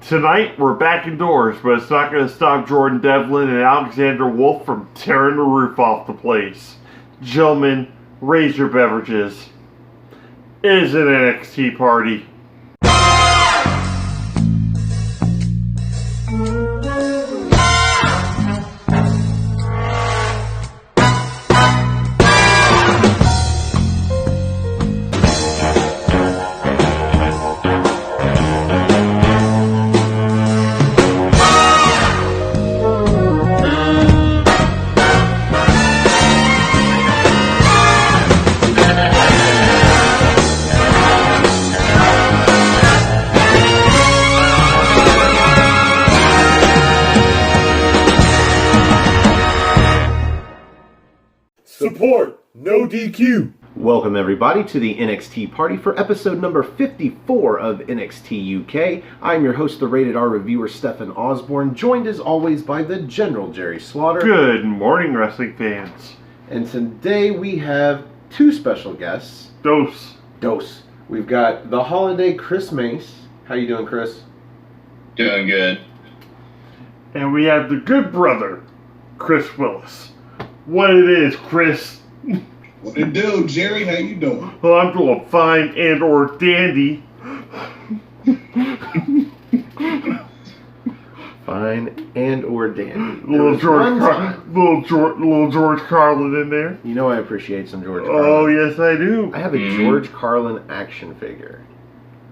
Tonight, we're back indoors, but it's not going to stop Jordan Devlin and Alexander Wolf from tearing the roof off the place. Gentlemen, raise your beverages. It is an NXT party. Support, no DQ. Welcome everybody to the NXT party for episode number 54 of NXT UK. I'm your host, the Rated R reviewer, Stephen Osborne, joined as always by the General Jerry Slaughter. Good morning, wrestling fans. And today we have two special guests. Dos. We've got the holiday Chris Mace. How you doing, Chris? Doing good. And we have the good brother, Chris Willis. What it is, Chris? What it do, Jerry? How you doing? Well, I'm doing fine and or dandy. Fine and or dandy. Little George Carlin in there. You know I appreciate some George Carlin. Oh, yes I do. I have a George Carlin action figure.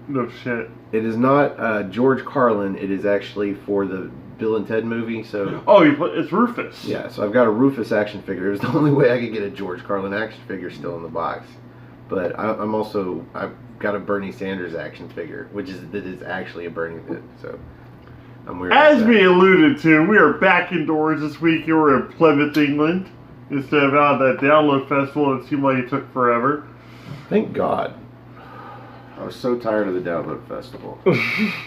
No shit. It is not George Carlin. It is actually for the Bill and Ted movie. So it's Rufus. Yeah, so I've got a Rufus action figure. It was the only way I could get a George Carlin action figure still in the box. But I've got a Bernie Sanders action figure, that is actually a Bernie bit. So I'm weird. As we alluded to, we are back indoors this week. We're in Plymouth, England, instead of out at that download festival. It seemed like it took forever. Thank God. I was so tired of the Download Festival.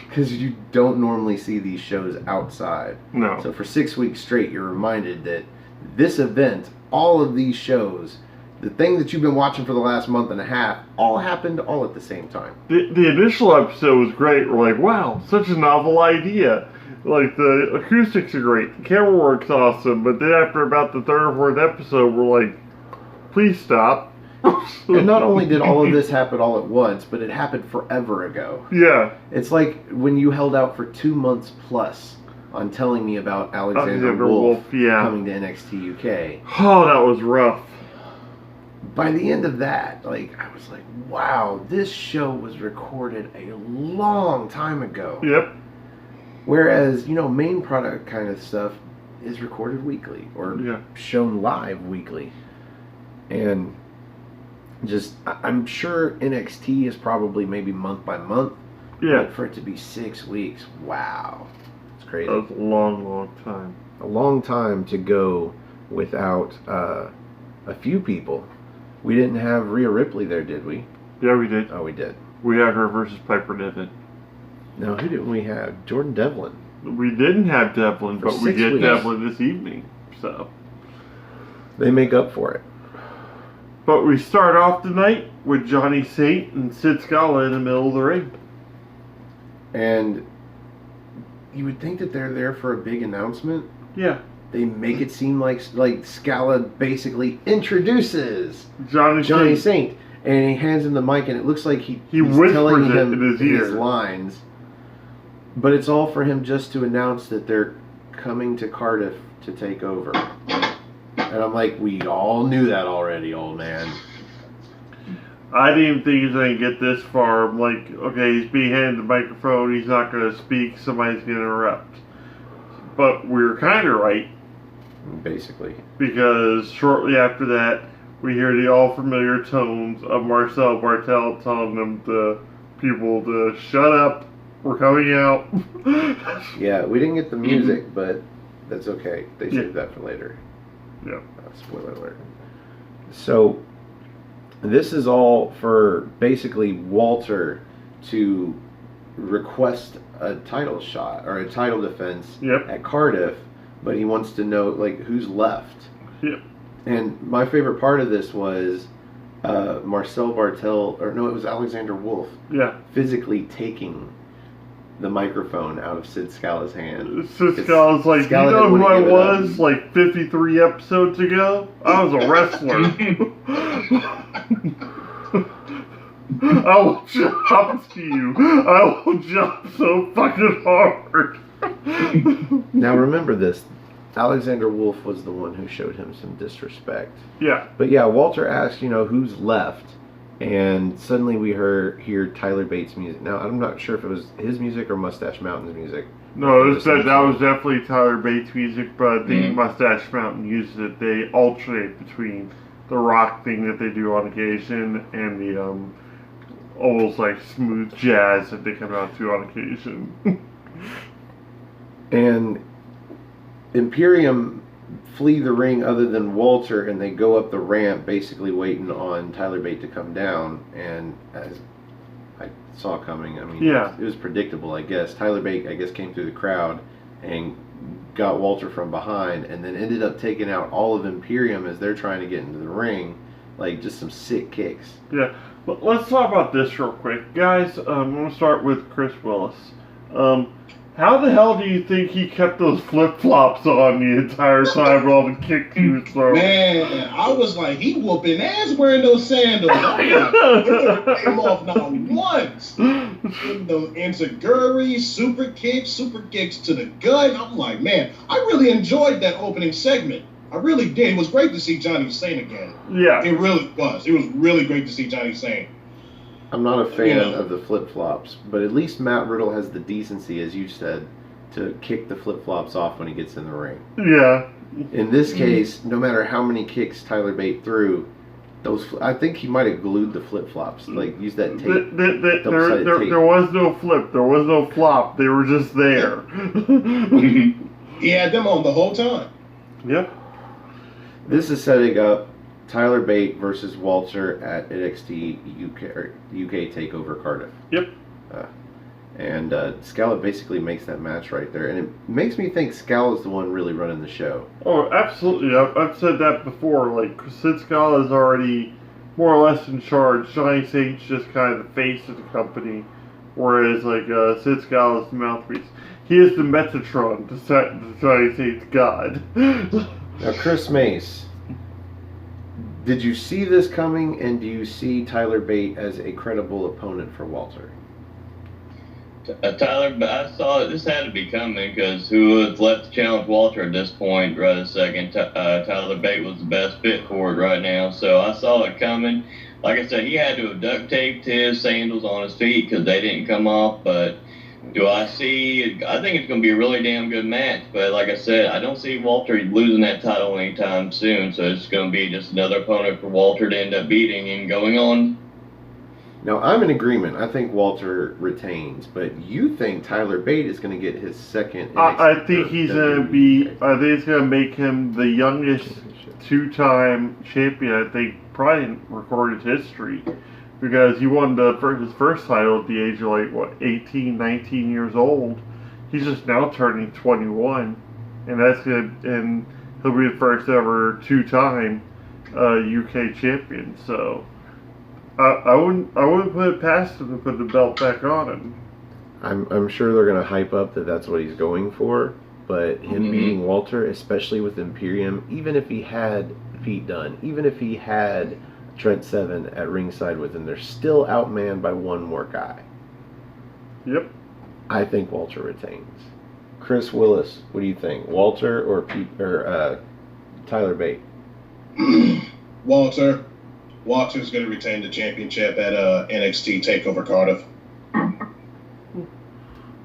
Because you don't normally see these shows outside. No. So for 6 weeks straight, you're reminded that this event, all of these shows, the thing that you've been watching for the last month and a half, all happened all at the same time. The initial episode was great. We're like, wow, such a novel idea. Like, the acoustics are great. The camera work's awesome. But then after about the third or fourth episode, we're like, please stop. And not only did all of this happen all at once, but it happened forever ago. Yeah. It's like when you held out for 2 months plus on telling me about Alexander Wolf coming to NXT UK. Oh, that was rough. By the end of that, I was like, wow, this show was recorded a long time ago. Yep. Whereas, main product kind of stuff is recorded weekly or shown live weekly. And I'm sure NXT is probably maybe month by month. Yeah. But for it to be 6 weeks, wow. It's crazy. That was a long time. A long time to go without a few people. We didn't have Rhea Ripley there, did we? Yeah, we did. Oh, we did. We had her versus Piper Niven. No, who didn't we have? Jordan Devlin. We didn't have Devlin, but we get weeks. Devlin this evening. So they make up for it. But we start off the night with Johnny Saint and Sid Scala in the middle of the ring. And you would think that they're there for a big announcement. Yeah. They make it seem like Scala basically introduces Johnny Saint. And he hands him the mic, and it looks like he's telling him in his lines. But it's all for him just to announce that they're coming to Cardiff to take over. And I'm like, we all knew that already, old man. I didn't even think he was going to get this far. I'm like, okay, he's being handed the microphone. He's not going to speak. Somebody's going to interrupt. But we were kind of right. Basically. Because shortly after that, we hear the all-familiar tones of Marcel Bartel telling them people to shut up. We're coming out. Yeah, we didn't get the music, but that's okay. They saved that for later. Yeah. Spoiler alert. So, this is all for basically Walter to request a title shot or a title defense at Cardiff, but he wants to know who's left. Yep. And my favorite part of this was Marcel Bartel, or no, it was Alexander Wolf. Yeah. Physically taking the microphone out of Sid Scala's hand. Sid Scala's like, Scala you know didn't who wanna I give it up. was like 53 episodes ago? I was a wrestler. I will jump to you. I will jump so fucking hard. Now remember this. Alexander Wolf was the one who showed him some disrespect. Yeah. But yeah, Walter asked, who's left? And suddenly we hear Tyler Bates' music. Now, I'm not sure if it was his music or Mustache Mountain's music. No, that was definitely Tyler Bates' music, but I think Mustache Mountain uses it. They alternate between the rock thing that they do on occasion and the almost like smooth jazz that they come out to on occasion. And Imperium flee the ring other than Walter, and they go up the ramp basically waiting on Tyler Bate to come down. And as I saw coming, I mean, yeah, it was predictable, I guess. Tyler Bate, I guess, came through the crowd and got Walter from behind, and then ended up taking out all of Imperium as they're trying to get into the ring. Like, just some sick kicks. Yeah, but let's talk about this real quick. Guys, I'm going to start with Chris Willis. How the hell do you think he kept those flip-flops on the entire time with all the kicks he was throwing? Man, I was like, he whooping ass wearing those sandals. I'm like, he never came off not once. The enziguri, super kicks to the gut. I'm like, man, I really enjoyed that opening segment. I really did. It was great to see Johnny Sane again. Yeah. It really was. It was really great to see Johnny Sane. I'm not a fan of the flip-flops, but at least Matt Riddle has the decency, as you said, to kick the flip-flops off when he gets in the ring. Yeah. In this case, no matter how many kicks Tyler Bate threw, I think he might have glued the flip-flops, like use that tape. There was no flip, there was no flop, they were just there. He had them on the whole time. Yep. This is setting up Tyler Bate versus Walter at NXT UK Takeover Cardiff. Yep. And Scala basically makes that match right there, and it makes me think Scala's the one really running the show. Oh, absolutely. I've said that before. Like, Sid Scala is already more or less in charge. Johnny Saint's just kind of the face of the company, whereas like Sid Scala is the mouthpiece. He is the Metatron to Johnny Saint's god. Now, Chris Mace, did you see this coming, and do you see Tyler Bate as a credible opponent for Walter? Tyler, I saw this had to be coming because who was left to challenge Walter at this point right a second? Tyler Bate was the best fit for it right now, so I saw it coming. Like I said, he had to have duct taped his sandals on his feet because they didn't come off, but I think it's going to be a really damn good match, but like I said, I don't see Walter losing that title anytime soon, so it's going to be just another opponent for Walter to end up beating and going on. Now, I'm in agreement. I think Walter retains, but you think Tyler Bate is going to get his second I think he's going to be, I think it's going to make him the youngest two-time champion, I think, probably in recorded history. Because he won his first title at the age of 18, 19 years old. He's just now turning 21, and and he'll be the first ever two-time UK champion. So I wouldn't put it past him to put the belt back on him. I'm sure they're gonna hype up that that's what he's going for, but him beating Walter, especially with Imperium, even if he had Pete Dunne, even if he had Trent Seven at ringside with him, they're still outmanned by one more guy. Yep. I think Walter retains. Chris Willis, what do you think? Walter or Tyler Bate? Walter. Walter's going to retain the championship at NXT TakeOver Cardiff.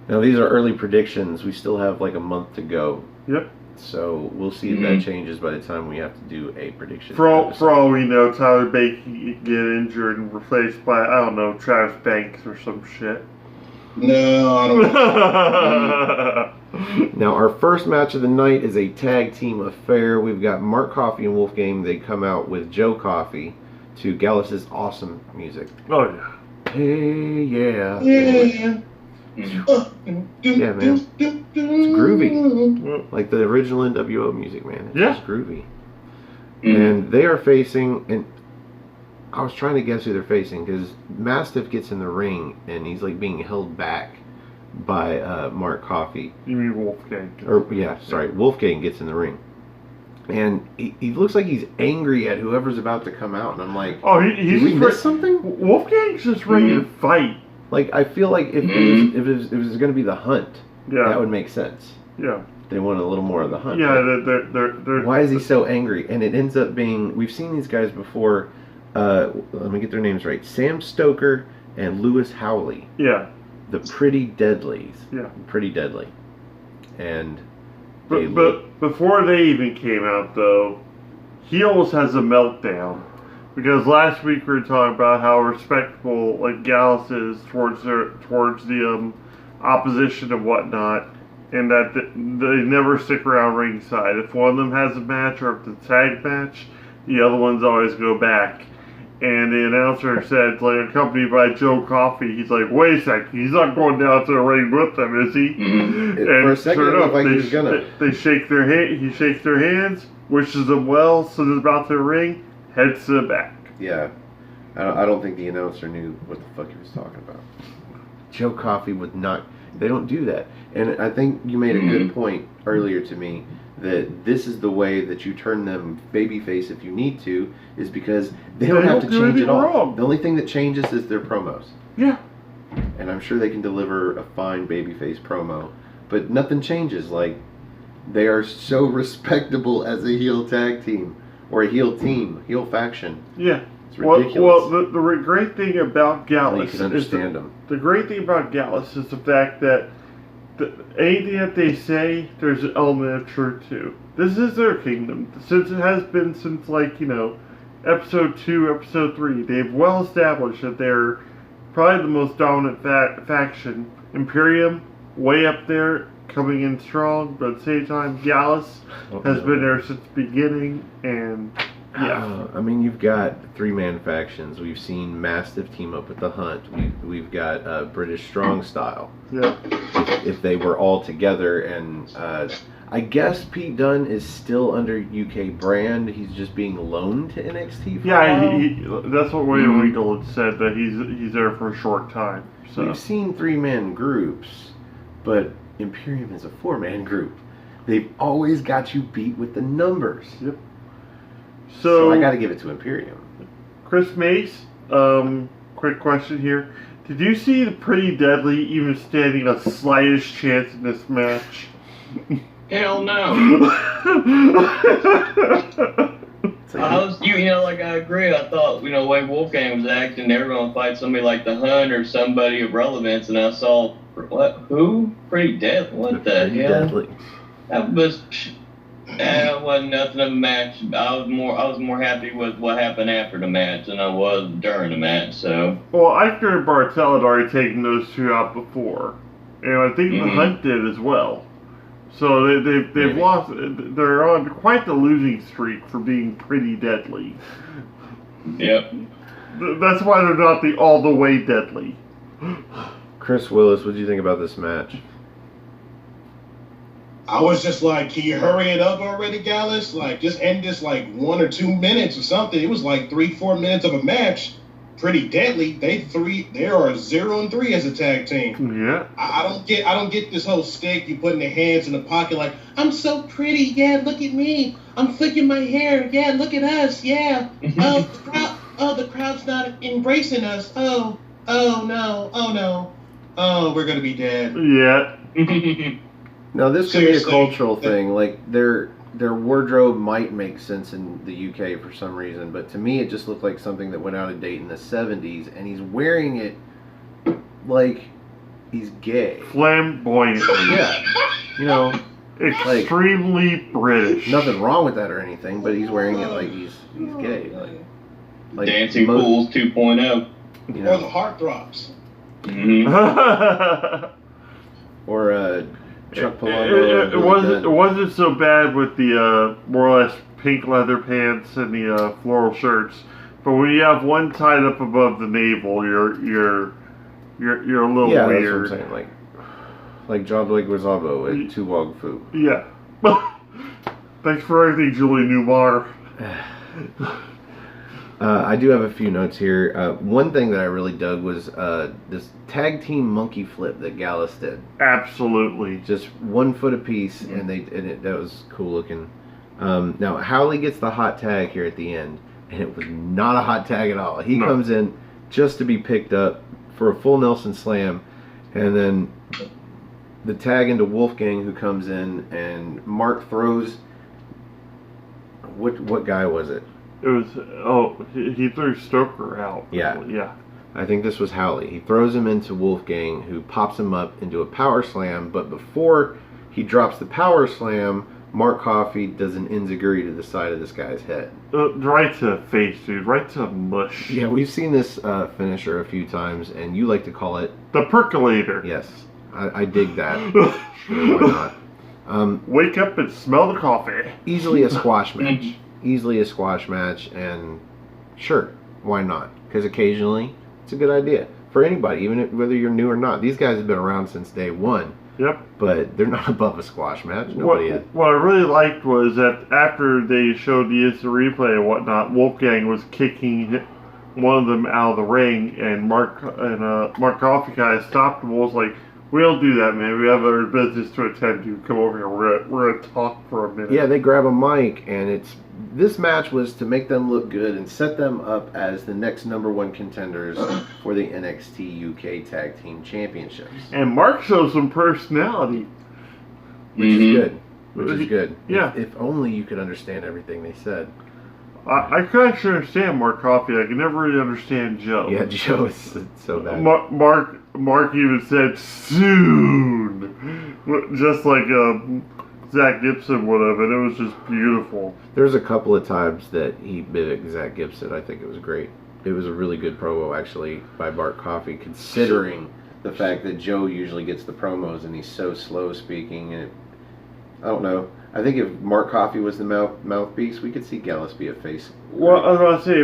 Now these are early predictions. We still have like a month to go. Yep. So we'll see if that changes by the time we have to do a prediction. For all we know, Tyler Bate can get injured and replaced by, I don't know, Travis Banks or some shit. No, I don't. Now our first match of the night is a tag team affair. We've got Mark Coffey and Wolfgang. They come out with Joe Coffey to Gallus's awesome music. Oh yeah. Hey, yeah. Yeah. Yeah, man. It's groovy. Like the original NWO music, man. It's just groovy. And they are facing, and I was trying to guess who they're facing, because Mastiff gets in the ring, and he's like being held back by Mark Coffey. You mean Wolfgang? Wolfgang gets in the ring. And he looks like he's angry at whoever's about to come out. And I'm like, oh, he's did we miss something? Wolfgang's just ready to fight. Like, I feel like if it was going to be the Hunt, that would make sense. Yeah. They want a little more of the Hunt. Yeah, they're why is he so angry? And it ends up being, we've seen these guys before. Let me get their names right. Sam Stoker and Lewis Howley. Yeah. The Pretty Deadlies. Yeah. Pretty Deadly. And... But before they even came out, though, Heels has a meltdown. Because last week we were talking about how respectful like Gallus is towards the opposition and whatnot, and that they never stick around ringside. If one of them has a match or if it's a tag match, the other ones always go back. And the announcer said, like, accompanied by Joe Coffey, he's like, wait a second, he's not going down to the ring with them, is he? Mm-hmm. And for a second, sure enough, like he's gonna. They shake their hand. He shakes their hands, wishes them well, so they're about to ring, heads to the back. Yeah, I don't think the announcer knew what the fuck he was talking about. Joe Coffey would not. They don't do that, and I think you made a good point earlier to me that this is the way that you turn them babyface if you need to, is because they don't have to change it all. Wrong. The only thing that changes is their promos. Yeah. And I'm sure they can deliver a fine babyface promo, but nothing changes. Like, they are so respectable as a heel tag team, or a heel team, heel faction. Yeah. It's ridiculous. Well, the great thing about Gallus you can understand them. The great thing about Gallus is the fact that anything that they say, there's an element of truth to. This is their kingdom. Since it has been since, like, episode 2, episode 3, they've well established that they're probably the most dominant faction. Imperium, way up there, coming in strong, but at the same time, Gallus has been there since the beginning, and yeah. I mean, you've got 3-man factions. We've seen Mastiff team up with the Hunt. We've got British Strong Style. Yeah. If they were all together, and I guess Pete Dunne is still under UK brand. He's just being loaned to NXT. That's what William Regal had said, that he's there for a short time. So we've seen 3-man groups, but Imperium is a 4-man group. They've always got you beat with the numbers. Yep. So I got to give it to Imperium. Chris Mace, quick question here. Did you see the Pretty Deadly even standing a slightest chance in this match? Hell no. I agree. I thought, the way Wolfgang was acting, they were going to fight somebody like the Hunt or somebody of relevance, and I saw, who? Pretty Deadly? What the hell? Deadly. That was... It wasn't nothing of a match. I was more happy with what happened after the match than I was during the match. So. Well, Eichner and Bartel had already taken those two out before, and I think the Hunt did as well. So they've lost. They're on quite the losing streak for being Pretty Deadly. Yep. That's why they're not the all the way deadly. Chris Willis, what do you think about this match? I was just like, can you hurry it up already, Gallus? Like, just end this like 1 or 2 minutes or something. It was like 3-4 minutes of a match. Pretty Deadly. They are 0-3 as a tag team. Yeah. I don't get this whole stick you putting their hands in the pocket like, I'm so pretty. Yeah, look at me. I'm flicking my hair. Yeah, look at us. Yeah. The crowd's not embracing us. Oh no. Oh, we're gonna be dead. Yeah. Now, this could be a cultural thing. Like, their wardrobe might make sense in the UK for some reason, but to me it just looked like something that went out of date in the 70s, and he's wearing it like he's gay. Flamboyant. Yeah. Extremely British. Nothing wrong with that or anything, but he's wearing it like he's gay. Like Dancing Fools 2.0. Or the heartthrobs. Mm-hmm. Or Chuck Palumbo. It wasn't so bad with the more or less pink leather pants and the floral shirts, but when you have one tied up above the navel, you're a little weird. That's what I'm saying. Like John Blake Wazabo at Tuwog Fu. Yeah. Thanks for everything, Julie Newmar. I do have a few notes here. One thing that I really dug was this tag team monkey flip that Gallus did. Absolutely. Just 1 foot apiece, and that was cool looking. Now Howley gets the hot tag here at the end, and it was not a hot tag at all. He comes in just to be picked up for a full Nelson slam, and then the tag into Wolfgang, who comes in, and Mark throws. What guy was it? It was he threw Stoker out. Yeah. I think this was Howley. He throws him into Wolfgang, who pops him up into a power slam, but before he drops the power slam, Mark Coffey does an enziguri to the side of this guy's head. Right to the face, dude. Right to the mush. Yeah, we've seen this finisher a few times, and you like to call it... the percolator. Yes, I dig that. Sure, why not? Wake up and smell the coffee. Easily a squash match. Easily a squash match, and sure, why not? Because occasionally, it's a good idea. For anybody, even whether you're new or not. These guys have been around since day one. Yep. But they're not above a squash match. Nobody is. What I really liked was that after they showed the instant replay and whatnot, Wolfgang was kicking one of them out of the ring, and Mark Coffey kind of stopped him and was like, "We don't do that, man. We have other business to attend to. Come over here. We're gonna talk for a minute." Yeah, they grab a mic, and this match was to make them look good and set them up as the next #1 contenders for the NXT UK Tag Team Championships. And Mark shows some personality, which is good. Which is good. Yeah. If only you could understand everything they said. I could actually understand Mark Coffey. I can never really understand Joe. Yeah, Joe is so bad. Mark even said soon, just like Zach Gibson would have, and it was just beautiful. There's a couple of times that he mimicked Zach Gibson. I think it was great. It was a really good promo, actually, by Mark Coffey, considering the fact that Joe usually gets the promos and he's so slow speaking. And I don't know. I think if Mark Coffey was the mouthpiece, we could see Gallus be a face. Well, I was about to say,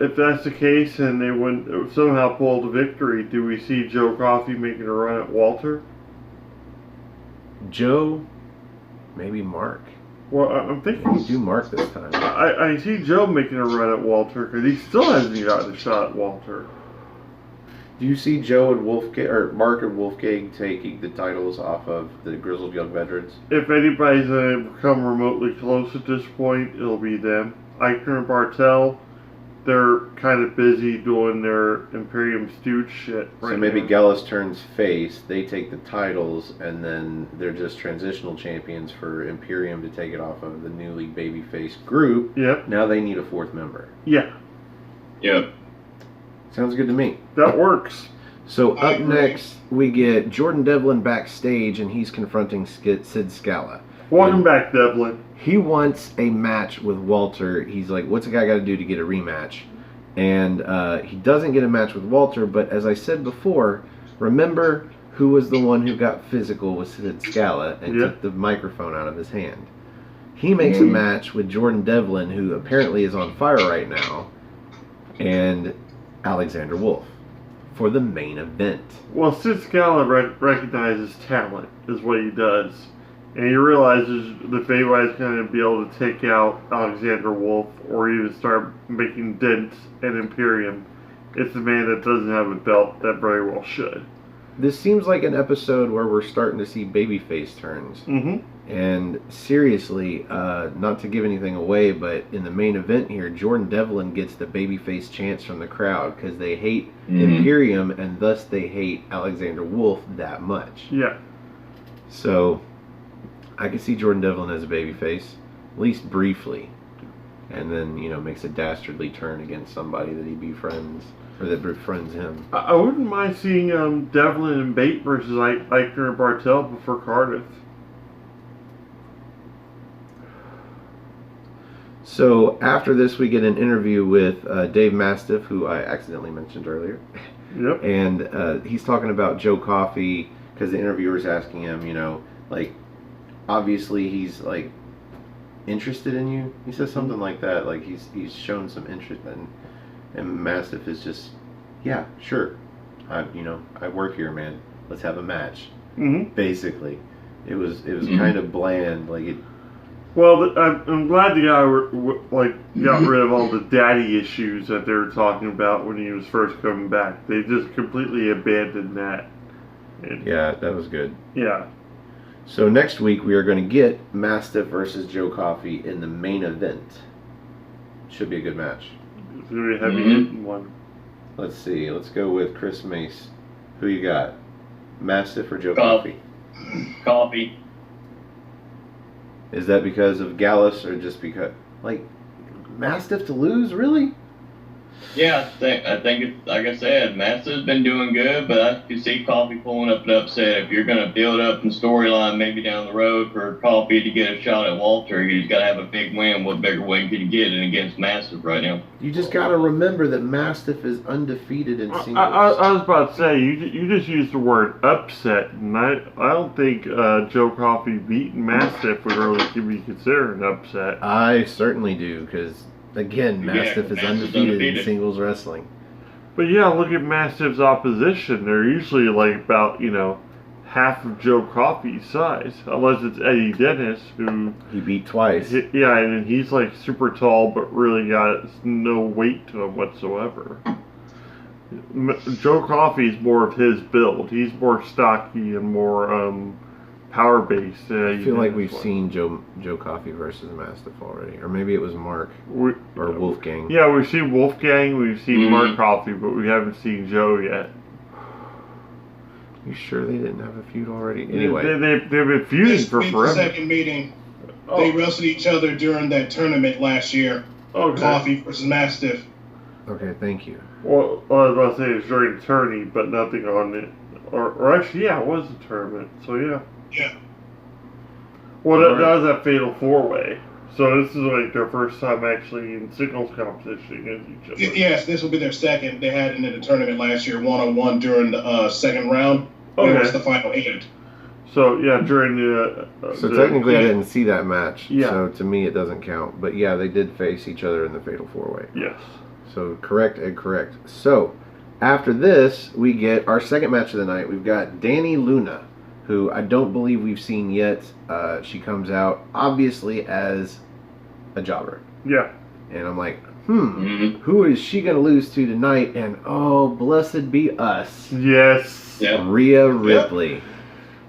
if that's the case and they would somehow pull the victory, do we see Joe Coffey making a run at Walter? Joe, maybe Mark. Well, I'm thinking... we do Mark this time. I see Joe making a run at Walter, because he still hasn't gotten a shot at Walter. Do you see Joe and Wolfgang, or Mark and Wolfgang taking the titles off of the Grizzled Young Veterans? If anybody's going to come remotely close at this point, it'll be them. Eichner and Bartel, they're kind of busy doing their Imperium Stooge shit right So maybe now. Gallus turns face, they take the titles, and then they're just transitional champions for Imperium to take it off of the newly babyface group. Yep. Now they need a 4th member. Yeah. Yep. Sounds good to me. That works. So up next, we get Jordan Devlin backstage, and he's confronting Sid Scala. Welcome back, Devlin. He wants a match with Walter. He's like, what's a guy got to do to get a rematch? And he doesn't get a match with Walter, but as I said before, remember who was the one who got physical with Sid Scala and took the microphone out of his hand. He makes a match with Jordan Devlin, who apparently is on fire right now, and Alexander Wolf for the main event. Well, Sid Scala recognizes talent, is what he does. And he realizes that if anybody's going to be able to take out Alexander Wolf or even start making dents in Imperium, it's the man that doesn't have a belt that very well should. This seems like an episode where we're starting to see babyface turns. Mm-hmm. And seriously, not to give anything away, but in the main event here, Jordan Devlin gets the babyface chants from the crowd because they hate Imperium and thus they hate Alexander Wolf that much. Yeah. So I can see Jordan Devlin as a babyface, at least briefly, and then, you know, makes a dastardly turn against somebody that he befriends, or that befriends him. I wouldn't mind seeing Devlin and Bate versus Eichner and Bartel before Cardiff. So after this, we get an interview with Dave Mastiff, who I accidentally mentioned earlier. Yep. And he's talking about Joe Coffey, because the interviewer's asking him, you know, like, obviously he's, like, interested in you. He says something like that, like he's shown some interest in. And Mastiff is just, yeah, sure. I work here, man. Let's have a match. Mm-hmm. Basically. It was kind of bland, like it. Well, I'm glad the guy got rid of all the daddy issues that they were talking about when he was first coming back. They just completely abandoned that. And, Yeah, that was good. Yeah. So next week we are going to get Mastiff versus Joe Coffey in the main event. Should be a good match. It's going to be a heavy hitting one. Let's see. Let's go with Chris Mace. Who you got? Mastiff or Joe Coffey? Coffee. Is that because of Gallus or just because, like, Mastiff to lose? Really? Yeah, I think it's, like I said, Master's been doing good, but I can see Coffee pulling up an upset. If you're going to build up the storyline maybe down the road for Coffee to get a shot at Walter, he's got to have a big win. What bigger win can you get than against Mastiff right now? You just got to remember that Mastiff is undefeated in singles. I was about to say, you just used the word upset, and I don't think Joe Coffey beating Mastiff would really be considered an upset. I certainly do, because, again, Mastiff is undefeated in singles wrestling. But yeah, look at Mastiff's opposition. They're usually like about, half of Joe Coffey's size. Unless it's Eddie Dennis, who... He beat twice. Yeah, and he's like super tall, but really got no weight to him whatsoever. Joe Coffey's more of his build. He's more stocky and more power-based. I feel like we've seen Joe Coffey versus Mastiff already. Or maybe it was Mark or Wolfgang. Yeah, we've seen Wolfgang, we've seen Mark Coffey, but we haven't seen Joe yet. You sure they didn't have a feud already? Anyway. They've been feuding for forever. The second meeting. They wrestled each other during that tournament last year. Okay. Coffey versus Mastiff. Okay, thank you. Well, I was about to say it was during the tourney, but nothing on it. Or actually, yeah, it was a tournament, so yeah. Yeah. Well, that was that fatal four-way. So this is like their first time actually in singles competition against each other. Yes, this will be their second. They had it in the tournament last year, 1-on-1 during the second round. Okay. It was the final 8. So yeah, during the. So technically, I didn't see that match. Yeah. So to me, it doesn't count. But yeah, they did face each other in the fatal four-way. Yes. So correct and correct. So after this, we get our second match of the night. We've got Dani Luna, who I don't believe we've seen yet. She comes out obviously as a jobber. Yeah. And I'm like, who is she going to lose to tonight? And oh, blessed be us. Yes. Yep. Rhea Ripley.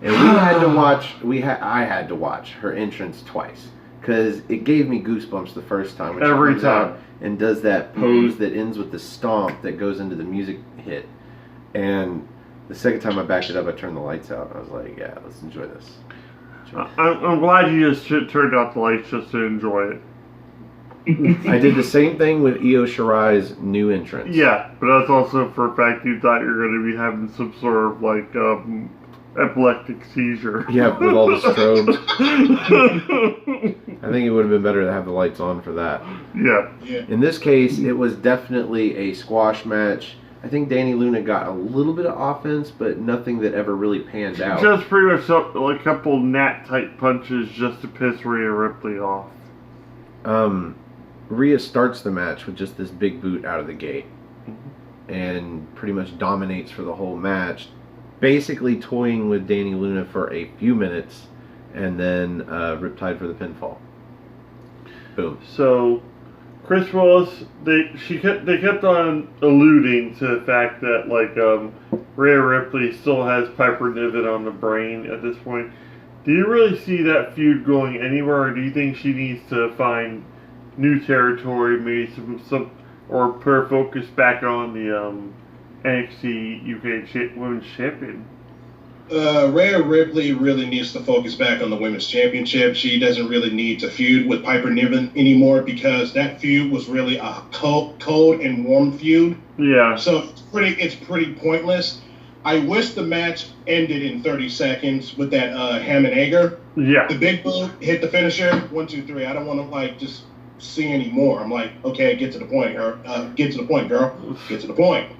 And we had to watch, I had to watch her entrance twice. Because it gave me goosebumps the first time. When Every she comes time. out and does that pose that ends with the stomp that goes into the music hit. And the second time I backed it up, I turned the lights out. I was like, yeah, let's enjoy this. I'm glad you just turned out the lights just to enjoy it. I did the same thing with Io Shirai's new entrance. Yeah, but that's also for a fact you thought you were going to be having some sort of like epileptic seizure. Yeah, with all the strobes. I think it would have been better to have the lights on for that. Yeah. In this case, it was definitely a squash match. I think Dani Luna got a little bit of offense, but nothing that ever really panned out. Just pretty much a couple Nat-type punches just to piss Rhea Ripley off. Rhea starts the match with just this big boot out of the gate. And pretty much dominates for the whole match. Basically toying with Dani Luna for a few minutes. And then Riptide for the pinfall. Boom. So, Chris Willis, they kept on alluding to the fact that Rhea Ripley still has Piper Niven on the brain at this point. Do you really see that feud going anywhere, or do you think she needs to find new territory, maybe some or put her focus back on the NXT UK Women's Champion? Rhea Ripley really needs to focus back on the Women's Championship. She doesn't really need to feud with Piper Niven anymore because that feud was really a cold and warm feud. Yeah. So it's pretty pointless. I wish the match ended in 30 seconds with that ham and egger. Yeah. The big boot hit the finisher. 1, 2, 3. I don't want to just see any more. I'm like, okay, get to the point, girl. Get to the point, girl. Get to the point.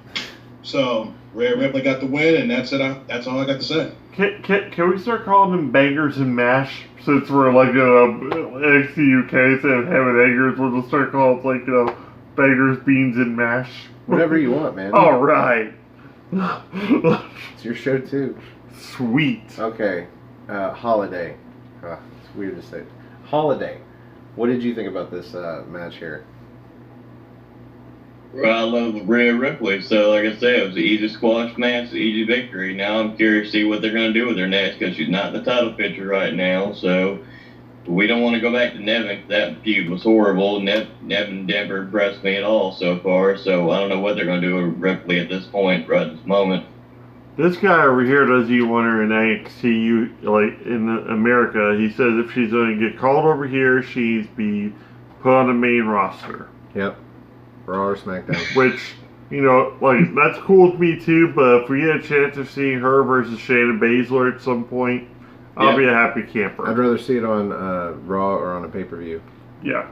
So Rhea Ripley got the win, and that's it. That's all I got to say. Can we start calling them bangers and mash? Since we're NXT UK instead of ham and eggers, we'll just start calling it bangers, beans, and mash. Whatever you want, man. All right. It's your show too. Sweet. Okay. Holiday. It's weird to say. Holiday. What did you think about this match here? Well, I love Rhea Ripley, so like I said, it was an easy squash match, easy victory. Now I'm curious to see what they're going to do with her next because she's not in the title picture right now, so we don't want to go back to Nevin. That feud was horrible. Nevin never impressed me at all so far, so I don't know what they're going to do with Ripley at this point, right at this moment. This guy over here doesn't even want her in NXT, like in America. He says if she's going to get called over here, she's be put on the main roster. Yep. Raw or SmackDown. Which, you know, like, that's cool with me too, but if we get a chance of seeing her versus Shayna Baszler at some point, I'll be a happy camper. I'd rather see it on Raw or on a pay-per-view. Yeah.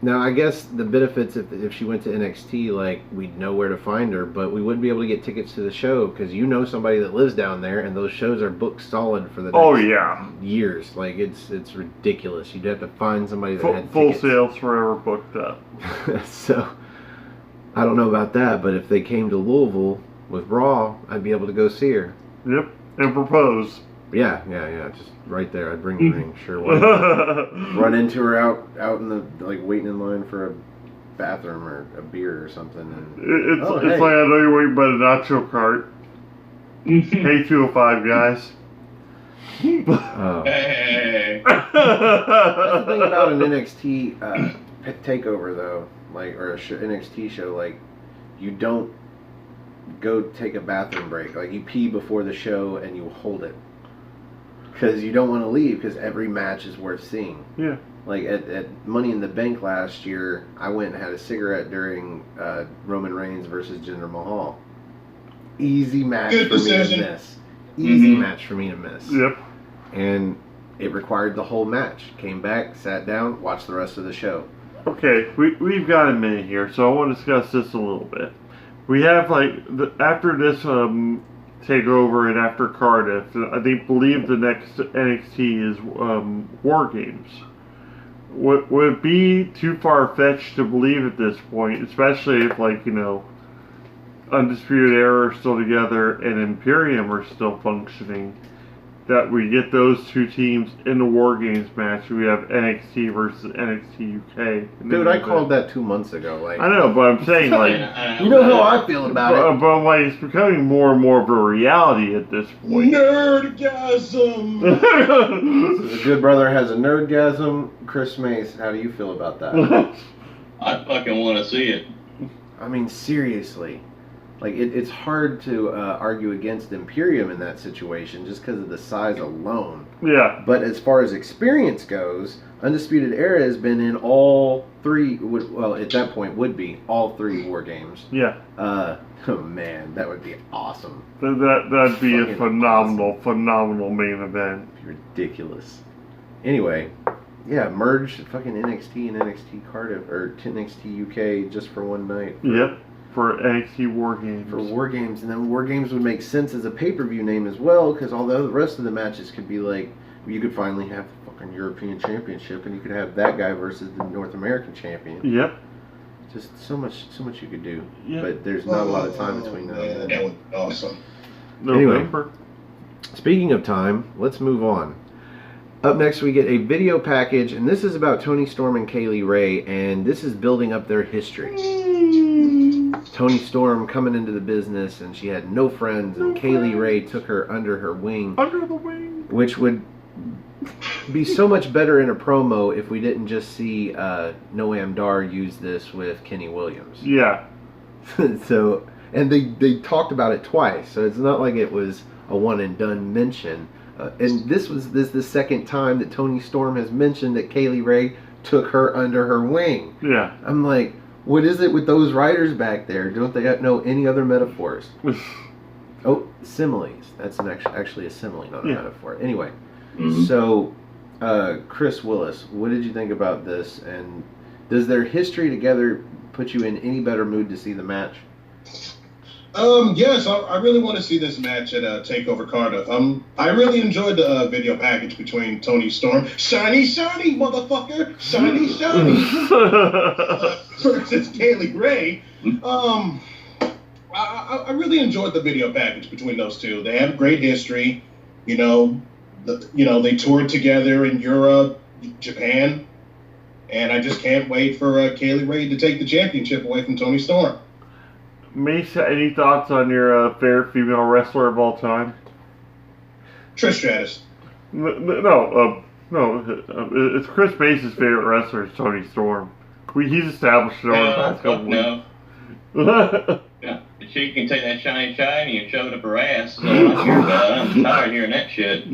Now, I guess the benefits if she went to NXT, like, we'd know where to find her, but we wouldn't be able to get tickets to the show because you know somebody that lives down there, and those shows are booked solid for the next years. Like, it's ridiculous. You'd have to find somebody that had full tickets. sales forever booked up. So, I don't know about that, but if they came to Louisville with Raw, I'd be able to go see her. Yep, and propose. Yeah, just right there. I'd bring the ring, sure. Why not? Run into her out in the, like, waiting in line for a bathroom or a beer or something. And, it's like I know you're waiting by the nacho cart. Hey, 205 guys. Oh. Hey. That's the thing about an NXT takeover, though, like, or a NXT show, like, you don't go take a bathroom break. Like, you pee before the show and you hold it. Because you don't want to leave because every match is worth seeing. Yeah. Like at Money in the Bank last year, I went and had a cigarette during Roman Reigns versus Jinder Mahal. Easy match Good for decision. me to miss. Easy match for me to miss. Yep. And it required the whole match. Came back, sat down, watched the rest of the show. Okay, we've got a minute here, so I want to discuss this a little bit. We have, like, after this takeover and after Cardiff, I believe the next NXT is War Games. Would it be too far-fetched to believe at this point, especially if, like, you know, Undisputed Era are still together and Imperium are still functioning, that we get those two teams in the War Games match? We have NXT versus NXT UK. Dude, I called that 2 months ago. Like, I know, but I'm saying, like, you know how I feel about it. but like, it's becoming more and more of a reality at this point. Nerdgasm! The good brother has a nerdgasm. Chris Mace, how do you feel about that? I fucking want to see it. I mean, seriously. Like, it's hard to argue against Imperium in that situation just because of the size alone. Yeah. But as far as experience goes, Undisputed Era has been in all three, well, at that point would be all three War Games. Yeah. Oh, man, that would be awesome. That'd be Fucking a phenomenal main event. It'd be ridiculous. Anyway, yeah, merge fucking NXT and NXT Cardiff, or NXT UK just for one night. Yep. For NXT War Games. For War Games, and then War Games would make sense as a pay-per-view name as well, because although the rest of the matches could be like, you could finally have the fucking European Championship, and you could have that guy versus the North American Champion. Yep. Just so much you could do. Yep. But there's not a lot of time between now and then. That would be awesome. November. Speaking of time, let's move on. Up next, we get a video package, and this is about Toni Storm and Kaylee Ray, and this is building up their history. Toni Storm coming into the business, and she had no friends, and Kaylee Ray took her under her wing. Under the wing. Which would be so much better in a promo if we didn't just see Noam Dar use this with Kenny Williams. Yeah. So, and they talked about it twice, so it's not like it was a one and done mention. And this was the second time that Toni Storm has mentioned that Kaylee Ray took her under her wing. Yeah. I'm like, what is it with those writers back there? Don't they know any other metaphors? Oh, similes. That's actually a simile, not a metaphor. Anyway, so Chris Willis, what did you think about this? And does their history together put you in any better mood to see the match? Yes, I really want to see this match at TakeOver Cardiff. I really enjoyed the video package between Toni Storm, shiny, motherfucker, shiny, versus Kaylee Ray. I really enjoyed the video package between those two. They have great history, you know. They toured together in Europe, Japan, and I just can't wait for Kaylee Ray to take the championship away from Toni Storm. Mace, any thoughts on your favorite female wrestler of all time? Trish Stratus. No, it's Chris Mace's favorite wrestler is Toni Storm. He's established it over the past couple weeks. No. Yeah, she can take that shiny and shove it up her ass. So I'm here about. I'm tired of hearing that shit.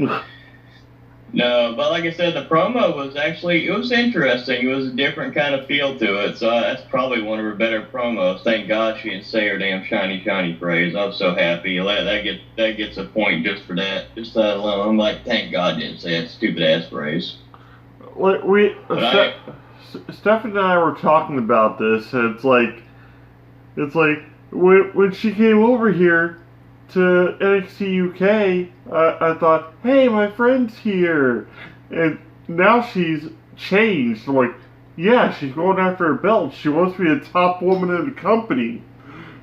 No, but like I said, the promo was it was interesting. It was a different kind of feel to it. So that's probably one of her better promos. Thank God she didn't say her damn shiny phrase. I'm so happy. That gets a point just for that. Just that alone. I'm like, thank God didn't say that stupid ass phrase. Stephanie and I were talking about this, and it's like when she came over here to NXT UK, I thought, hey, my friend's here. And now she's changed. I'm like, yeah, she's going after her belt. She wants to be the top woman in the company.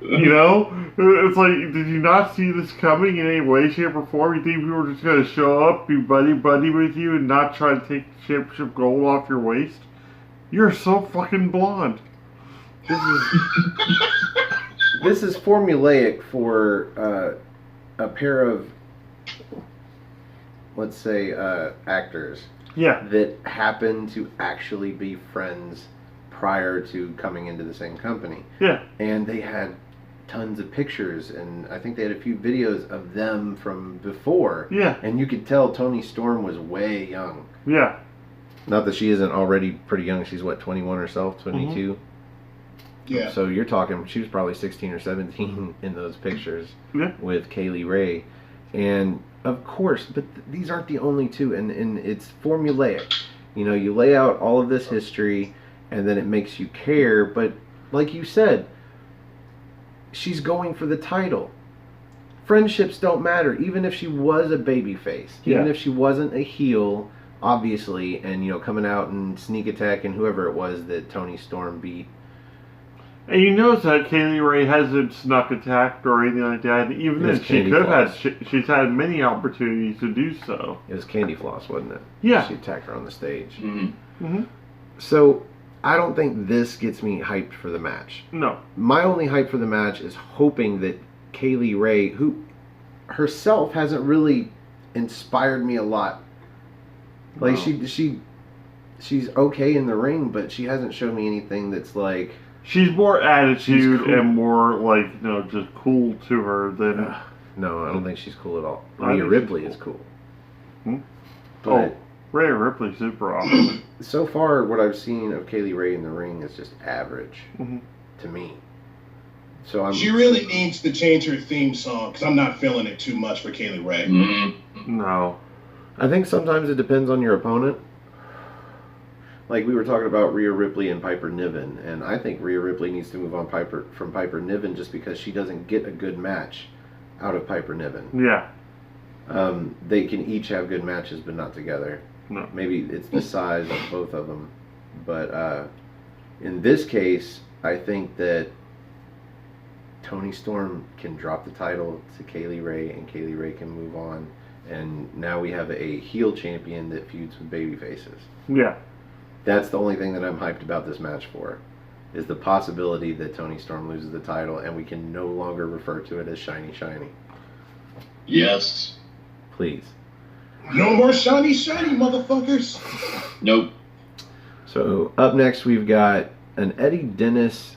It's like, did you not see this coming in any way, shape, or form? You think people were just going to show up, be buddy with you, and not try to take the championship gold off your waist? You're so fucking blonde. This is formulaic for a pair of, let's say, actors. Yeah. That happen to actually be friends prior to coming into the same company. Yeah. And they had tons of pictures, and I think they had a few videos of them from before. Yeah. And you could tell Toni Storm was way young. Yeah. Not that she isn't already pretty young. She's, 21 herself? 22? Mm-hmm. Yeah. So you're talking, she was probably 16 or 17 in those pictures with Kaylee Ray. And of course, but these aren't the only two, and it's formulaic. You lay out all of this history, and then it makes you care, but like you said, she's going for the title. Friendships don't matter, even if she was a babyface, even if she wasn't a heel, obviously, and coming out and sneak attack and whoever it was that Toni Storm beat. And you notice that Kaylee Ray hasn't snuck attacked or anything like that. Even then, she could have. She's had many opportunities to do so. It was Candy Floss, wasn't it? Yeah. She attacked her on the stage. Mm-hmm. Mm-hmm. So, I don't think this gets me hyped for the match. No. My only hype for the match is hoping that Kaylee Ray, who herself hasn't really inspired me a lot. Like, she's okay in the ring, but she hasn't shown me anything that's like... She's more attitude cool. And more just cool to her than. No, I don't think she's cool at all. Rhea Ripley is cool. Rhea Ripley's super awesome. So far, what I've seen of Kaylee Ray in the ring is just average to me. So she really needs to change her theme song because I'm not feeling it too much for Kaylee Ray. Mm-hmm. No, I think sometimes it depends on your opponent. Like we were talking about Rhea Ripley and Piper Niven, and I think Rhea Ripley needs to move on from Piper Niven just because she doesn't get a good match out of Piper Niven. Yeah. They can each have good matches, but not together. No. Maybe it's the size of both of them. But in this case, I think that Toni Storm can drop the title to Kaylee Ray, and Kaylee Ray can move on. And now we have a heel champion that feuds with baby faces. Yeah. That's the only thing that I'm hyped about this match for, is the possibility that Toni Storm loses the title and we can no longer refer to it as shiny. Yes. Please. No more shiny, motherfuckers. Nope. So up next we've got an Eddie Dennis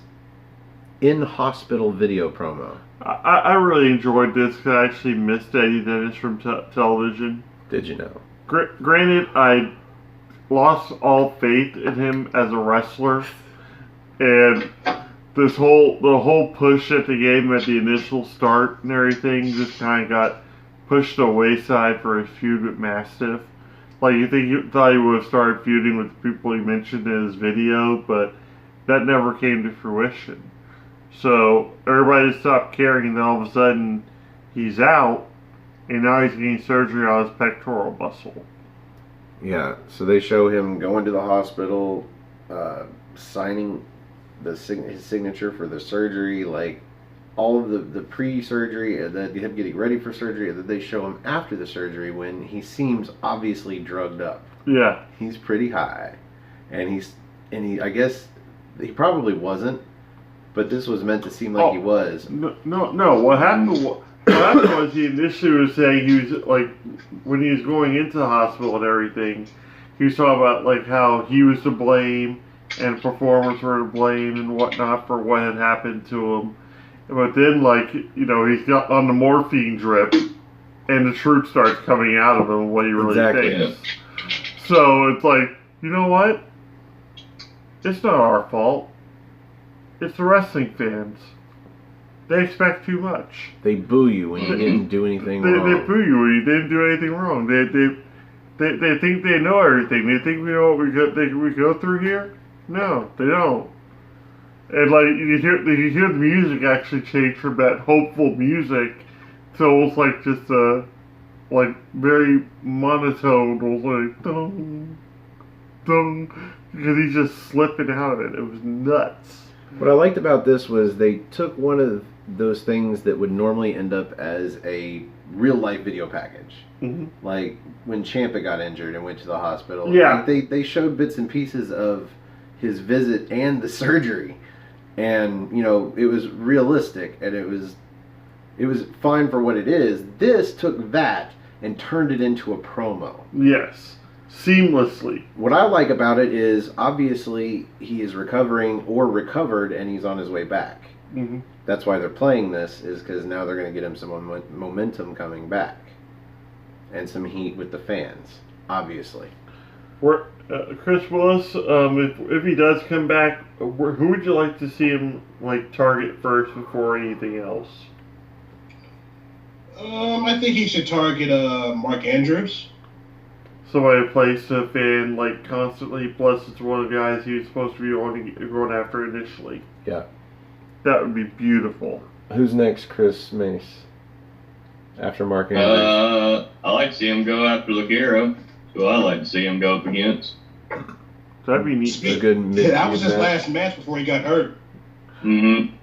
in-hospital video promo. I really enjoyed this because I actually missed Eddie Dennis from television. Did you know? Granted, I lost all faith in him as a wrestler, and the whole push that they gave him at the initial start and everything just kind of got pushed to the wayside for his feud with Mastiff. Like, you thought he would have started feuding with the people he mentioned in his video, but that never came to fruition. So everybody stopped caring, and then all of a sudden he's out, and now he's getting surgery on his pectoral muscle. Yeah, so they show him going to the hospital, signing his signature for the surgery. Like, all of the pre-surgery and then him getting ready for surgery, and then they show him after the surgery when he seems obviously drugged up. Yeah. He's pretty high, and he I guess he probably wasn't, but this was meant to seem like he was. No. What happened was he initially was saying he was like, when he was going into the hospital and everything, he was talking about like how he was to blame and performers were to blame and whatnot for what had happened to him. But then, like, you know, he's got on the morphine drip, and the truth starts coming out of him what he really thinks. So it's like, you know what? It's not our fault. It's the wrestling fans. They expect too much. They boo you when you didn't do anything wrong. They boo you when you didn't do anything wrong. They think they know everything. They think we know what we go through here. No, they don't. And like you hear the music actually change from that hopeful music to almost like just like very monotone, almost like dum dum, because he's just slipping out of it. It was nuts. What I liked about this was they took one of those things that would normally end up as a real life video package. Mm-hmm. Like when Ciampa got injured and went to the hospital. Yeah. Like they showed bits and pieces of his visit and the surgery. And, you know, it was realistic and it was fine for what it is. This took that and turned it into a promo. Yes. Seamlessly. What I like about it is obviously he is recovering or recovered and he's on his way back. Mm-hmm. That's why they're playing this, is because now they're going to get him some momentum coming back. And some heat with the fans, obviously. Chris Willis, if he does come back, who would you like to see him like target first before anything else? I think he should target Mark Andrews. Somebody plays to a fan like constantly. Plus, it's one of the guys he was supposed to be going after initially. Yeah, that would be beautiful. Who's next, Chris Mace? After Mark Andrews? I like to see him go after Ligero. Who I like to see him go up against. That'd be neat. A good that was his last match before he got hurt. Mm-hmm.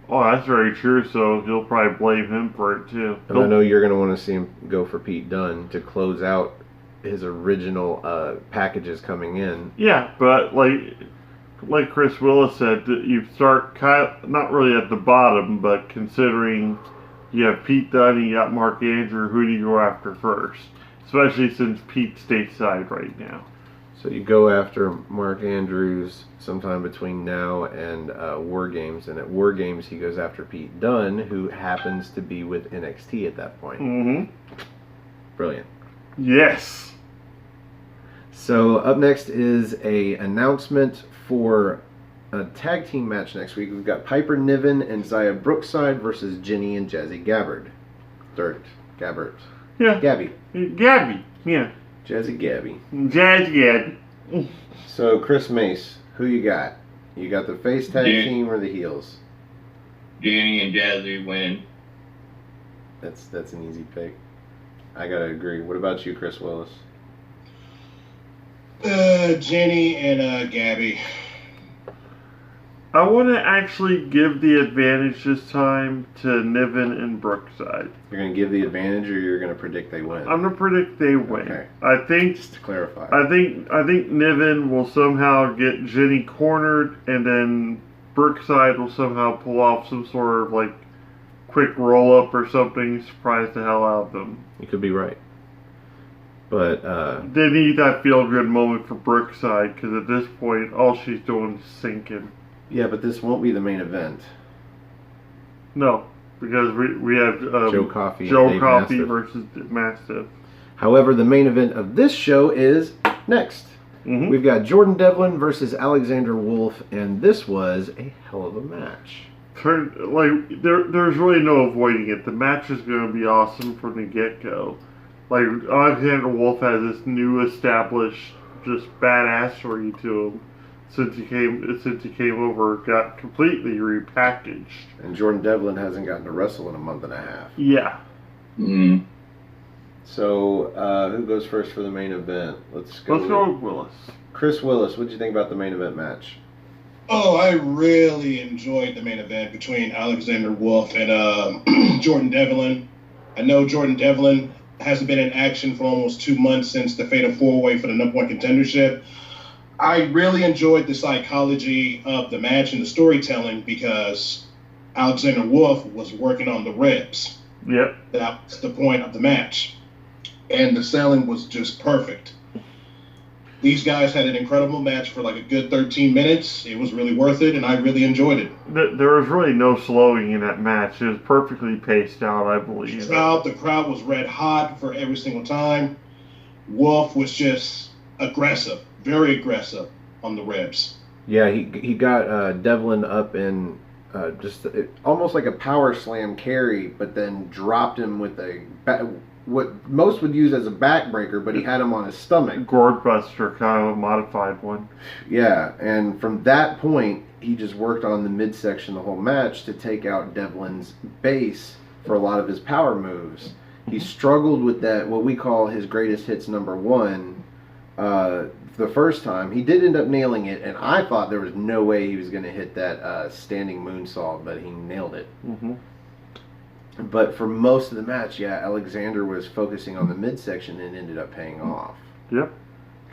Oh, that's very true. So he'll probably blame him for it too. And I know you're going to want to see him go for Pete Dunne to close out his original packages coming in. Yeah, but like Chris Willis said, you start not really at the bottom, but considering you have Pete Dunne, you got Mark Andrews, who do you go after first? Especially since Pete's stateside right now. So you go after Mark Andrews sometime between now and War Games, and at War Games he goes after Pete Dunne, who happens to be with NXT at that point. Mm-hmm. Brilliant. Yes. So up next is a announcement for a tag team match next week. We've got Piper Niven and Zaya Brookside versus Ginny and Jazzy Gabbard. Gabbard. Yeah. Gabby. Yeah. Jazzy Gabby. Jazzy Gabby. So, Chris Mace, who you got? You got the face tag team or the heels? Jenny and Jazzy win. That's an easy pick. I gotta agree. What about you, Chris Willis? Jenny and Gabby. I want to actually give the advantage this time to Niven and Brookside. You're going to give the advantage, or you're going to predict they win? I'm going to predict they win. Okay. I think, just to clarify. I think Niven will somehow get Jenny cornered, and then Brookside will somehow pull off some sort of like quick roll up or something, surprise the hell out of them. You could be right. But they need that feel good moment for Brookside, because at this point all she's doing is sinking. Yeah, but this won't be the main event. No, because we have Joe Coffey versus Mastiff. However, the main event of this show is next. Mm-hmm. We've got Jordan Devlin versus Alexander Wolf, and this was a hell of a match. There's really no avoiding it. The match is going to be awesome from the get-go. Like, Alexander Wolf has this new established, just badassery to him. Since he came over, got completely repackaged. And Jordan Devlin hasn't gotten to wrestle in a month and a half. Yeah. Mm-hmm. So, who goes first for the main event? Let's go with Willis. Chris Willis, what did you think about the main event match? Oh, I really enjoyed the main event between Alexander Wolf and Jordan Devlin. I know Jordan Devlin hasn't been in action for almost 2 months since the Fatal 4-Way for the #1 contendership. I really enjoyed the psychology of the match and the storytelling because Alexander Wolf was working on the ribs. Yep. That was the point of the match. And the selling was just perfect. These guys had an incredible match for like a good 13 minutes. It was really worth it, and I really enjoyed it. There was really no slowing in that match. It was perfectly paced out, I believe. The crowd was red hot for every single time. Wolf was just aggressive, very aggressive on the ribs. Yeah, he got Devlin up in almost like a power slam carry, but then dropped him with what most would use as a backbreaker, but he had him on his stomach. Gourd Buster, kind of a modified one. Yeah, and from that point, he just worked on the midsection the whole match to take out Devlin's base for a lot of his power moves. He struggled with that, what we call his greatest hits #1, the first time. He did end up nailing it, and I thought there was no way he was going to hit that standing moonsault, but he nailed it. Mm-hmm. But for most of the match, yeah, Alexander was focusing on the midsection and ended up paying off. Yep.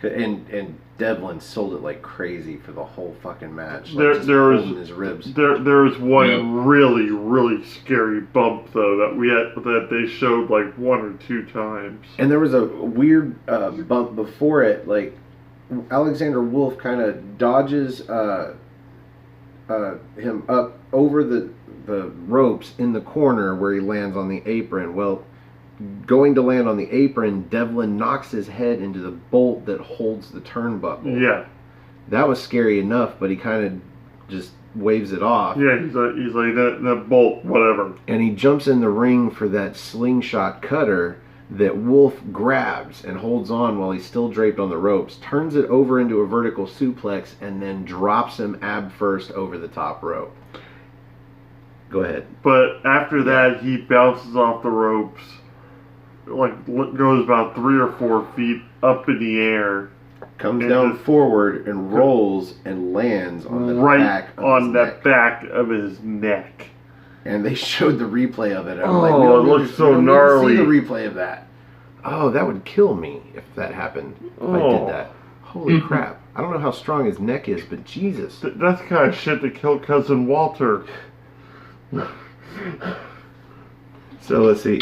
And Devlin sold it like crazy for the whole fucking match. Like there was his ribs. There was one really scary bump though that they showed like 1 or 2 times. And there was a weird bump before it. Like Alexander Wolf kind of dodges him up over the ropes in the corner where he lands on the apron. Well, going to land on the apron, Devlin knocks his head into the bolt that holds the turnbuckle. Yeah. That was scary enough, but he kind of just waves it off. Yeah, he's like that bolt, whatever. And he jumps in the ring for that slingshot cutter that Wolf grabs and holds on while he's still draped on the ropes, turns it over into a vertical suplex, and then drops him ab first over the top rope. Go ahead. But after that, he bounces off the ropes, like goes about 3 or 4 feet up in the air, comes down forward and rolls and lands on the back of his neck. And they showed the replay of it. I'm like, we don't it looks so gnarly. See the replay of that. Oh, that would kill me if that happened. If I did that. Holy crap! I don't know how strong his neck is, but Jesus. That's the kind of shit that killed Cousin Walter. So let's see.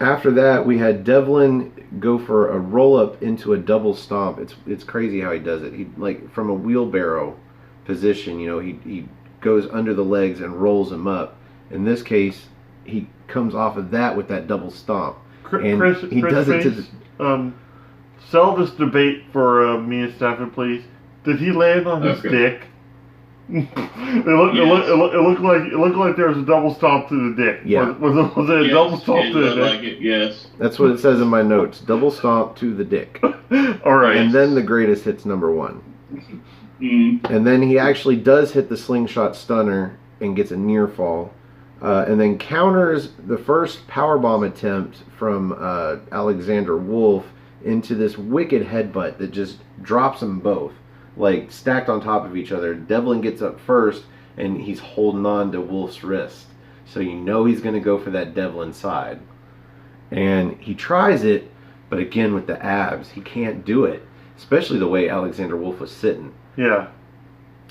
After that, we had Devlin go for a roll up into a double stomp. It's crazy how he does it. He like from a wheelbarrow position. You know, he goes under the legs and rolls him up. In this case, he comes off of that with that double stomp, and he does it to the. Sell this debate for me and Stephen, please. Did he land on his dick? It looked like there was a double stomp to the dick. Yeah. Was it a double stomp to the dick? Like it, yes. That's what it says in my notes. Double stomp to the dick. All right. And then the greatest hits #1. And then he actually does hit the slingshot stunner and gets a near fall. And then counters the first powerbomb attempt from Alexander Wolf into this wicked headbutt that just drops them both, like stacked on top of each other. Devlin gets up first, and he's holding on to Wolf's wrist. So you know he's going to go for that Devlin side. And he tries it, but again with the abs, he can't do it, especially the way Alexander Wolf was sitting. Yeah.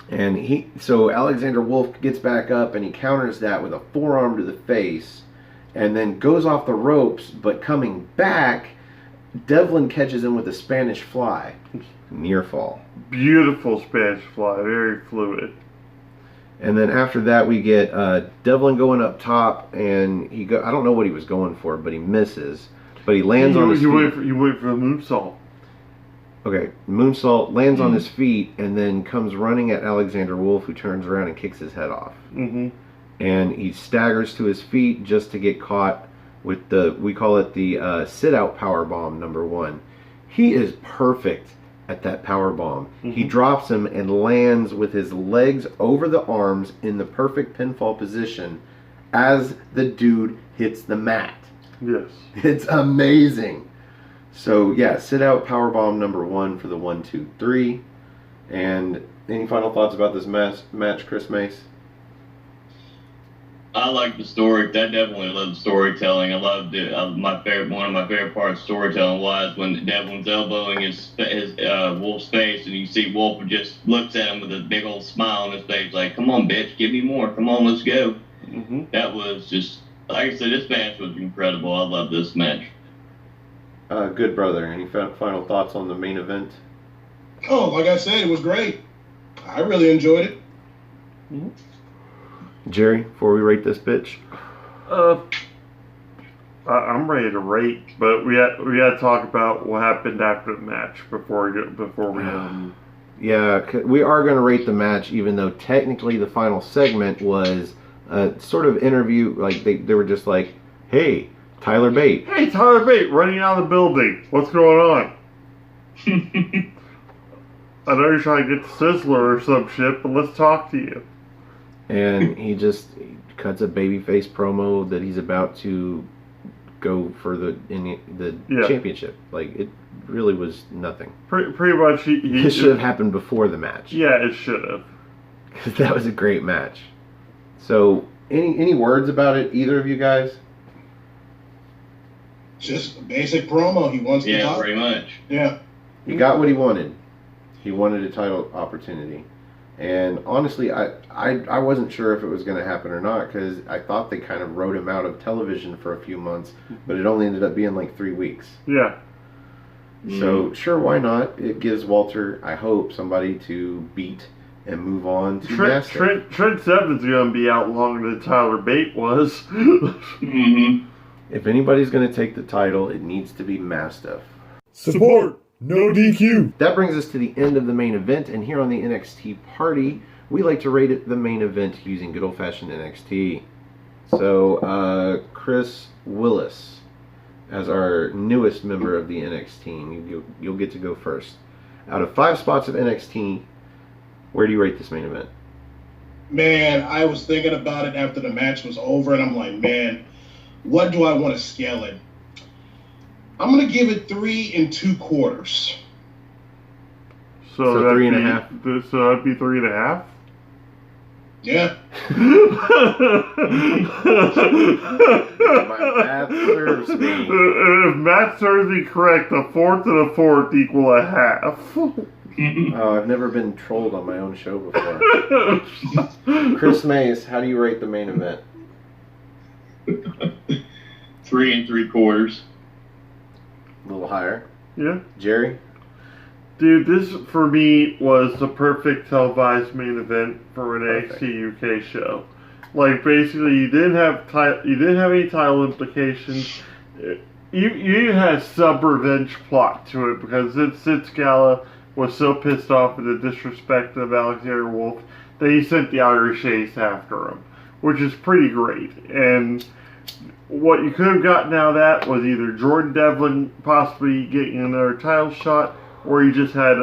And so Alexander Wolf gets back up and he counters that with a forearm to the face and then goes off the ropes, but coming back, Devlin catches him with a Spanish fly. Near fall. Beautiful Spanish fly, very fluid. And then after that we get Devlin going up top, and I don't know what he was going for, but he misses. But he lands on his feet. You wait for the moonsault. Okay, moonsault, lands on his feet, and then comes running at Alexander Wolf, who turns around and kicks his head off. Mm-hmm. And he staggers to his feet just to get caught with we call it the sit-out powerbomb #1. He is perfect at that powerbomb. Mm-hmm. He drops him and lands with his legs over the arms in the perfect pinfall position as the dude hits the mat. Yes. It's amazing. So yeah, sit out powerbomb #1 for the 1, 2, 3. And any final thoughts about this match, Chris Mace? I like the story. I definitely love the storytelling. I loved it. One of my favorite parts of storytelling was when Devlin's elbowing his Wolf's face, and you see Wolf just looks at him with a big old smile on his face, like, "Come on, bitch, give me more. Come on, let's go." Mm-hmm. That was just, like I said, this match was incredible. I love this match. Good brother. Any final thoughts on the main event? Oh, like I said, it was great. I really enjoyed it. Mm-hmm. Jerry, before we rate this bitch? I'm ready to rate, but we had to talk about what happened after the match before we. Yeah, we are going to rate the match, even though technically the final segment was a sort of interview. Like they were just like, "Hey, Tyler Bate." Hey, Tyler Bate, running out of the building. What's going on? I know you're trying to get the Sizzler or some shit, but let's talk to you. And he cuts a babyface promo that he's about to go for the championship. Like, it really was nothing. Pretty much, this should have happened before the match. Yeah, it should have. Because that was a great match. So, any words about it, either of you guys? Just a basic promo. He wants to talk. Yeah, pretty much. Yeah. He got what he wanted. He wanted a title opportunity. And honestly, I wasn't sure if it was going to happen or not, because I thought they kind of wrote him out of television for a few months, but it only ended up being like 3 weeks. Yeah. So, sure, why not? It gives Walter, I hope, somebody to beat and move on to Mastiff. Trent Seven's going to be out longer than Tyler Bate was. Mm-hmm. If anybody's going to take the title, it needs to be Mastiff. Support! No DQ! That brings us to the end of the main event, and here on the NXT party, we like to rate it the main event using good old-fashioned NXT. So, Chris Willis, as our newest member of the NXT team, you'll get to go first. Out of 5 spots of NXT, where do you rate this main event? Man, I was thinking about it after the match was over, and I'm like, man, what do I want to scale it? I'm going to give it 3 2/4. So 3.5. So that'd be 3.5? Yeah. My math serves me. If math serves me correct, a fourth and a fourth equal a half. Oh, I've never been trolled on my own show before. Chris Mays, how do you rate the main event? 3 3/4. A little higher. Yeah. Jerry? Dude, this for me was the perfect televised main event for an NXT UK show. Like, basically, you didn't have any title implications. You had a sub-revenge plot to it because Sid Scala was so pissed off at the disrespect of Alexander Wolf that he sent the Irish Ace after him, which is pretty great. And what you could have gotten out of that was either Jordan Devlin possibly getting another title shot, or you just had